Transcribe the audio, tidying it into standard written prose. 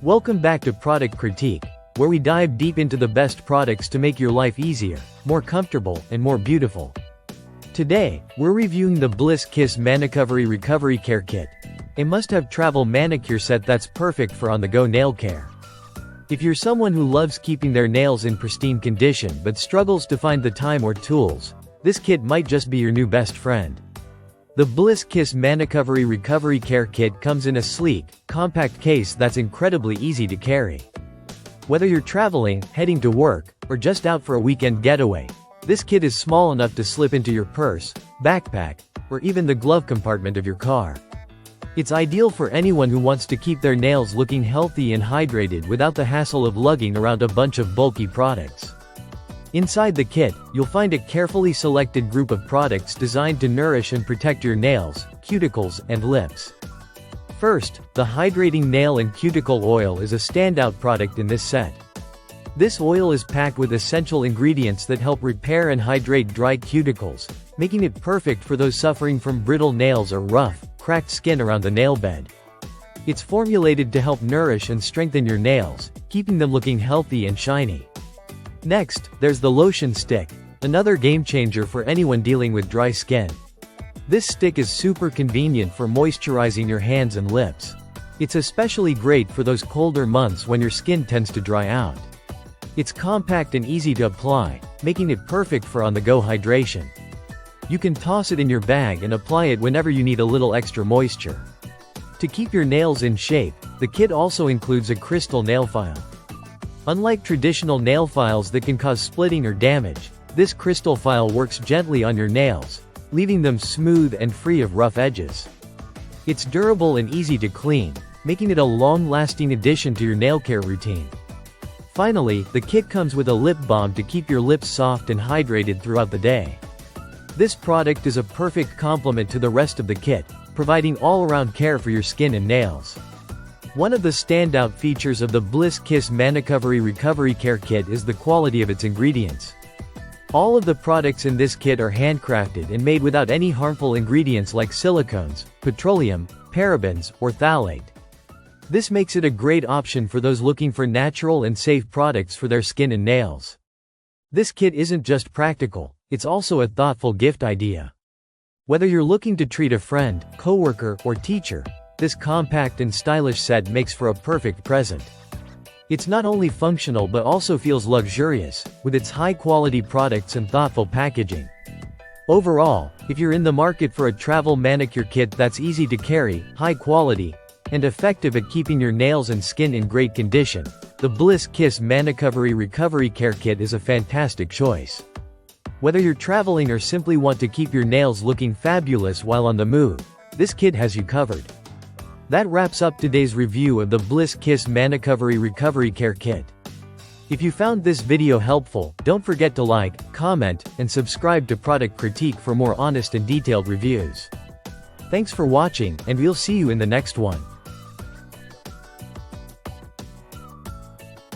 Welcome back to Product Critique, where we dive deep into the best products to make your life easier, more comfortable, and more beautiful. Today, we're reviewing the Bliss Kiss Manicovery Recovery Care Kit, a must-have travel manicure set that's perfect for on-the-go nail care. If you're someone who loves keeping their nails in pristine condition but struggles to find the time or tools, this kit might just be your new best friend. The Bliss Kiss Manicovery Recovery Care Kit comes in a sleek, compact case that's incredibly easy to carry. Whether you're traveling, heading to work, or just out for a weekend getaway, this kit is small enough to slip into your purse, backpack, or even the glove compartment of your car. It's ideal for anyone who wants to keep their nails looking healthy and hydrated without the hassle of lugging around a bunch of bulky products. Inside the kit, you'll find a carefully selected group of products designed to nourish and protect your nails, cuticles, and lips. First, the Hydrating Nail and Cuticle Oil is a standout product in this set. This oil is packed with essential ingredients that help repair and hydrate dry cuticles, making it perfect for those suffering from brittle nails or rough, cracked skin around the nail bed. It's formulated to help nourish and strengthen your nails, keeping them looking healthy and shiny. Next, there's the Lotion Stick, another game-changer for anyone dealing with dry skin. This stick is super convenient for moisturizing your hands and lips. It's especially great for those colder months when your skin tends to dry out. It's compact and easy to apply, making it perfect for on-the-go hydration. You can toss it in your bag and apply it whenever you need a little extra moisture. To keep your nails in shape, the kit also includes a crystal nail file. Unlike traditional nail files that can cause splitting or damage, this crystal file works gently on your nails, leaving them smooth and free of rough edges. It's durable and easy to clean, making it a long-lasting addition to your nail care routine. Finally, the kit comes with a lip balm to keep your lips soft and hydrated throughout the day. This product is a perfect complement to the rest of the kit, providing all-around care for your skin and nails. One of the standout features of the Bliss Kiss Manicovery Recovery Care Kit is the quality of its ingredients. All of the products in this kit are handcrafted and made without any harmful ingredients like silicones, petroleum, parabens, or phthalate. This makes it a great option for those looking for natural and safe products for their skin and nails. This kit isn't just practical, it's also a thoughtful gift idea. Whether you're looking to treat a friend, coworker, or teacher, this compact and stylish set makes for a perfect present. It's not only functional but also feels luxurious, with its high-quality products and thoughtful packaging. Overall, if you're in the market for a travel manicure kit that's easy to carry, high quality, and effective at keeping your nails and skin in great condition, the Bliss Kiss Manicovery Recovery Care Kit is a fantastic choice. Whether you're traveling or simply want to keep your nails looking fabulous while on the move, this kit has you covered. That wraps up today's review of the Bliss Kiss Manicovery Recovery Care Kit. If you found this video helpful, don't forget to like, comment, and subscribe to Product Critique for more honest and detailed reviews. Thanks for watching, and we'll see you in the next one.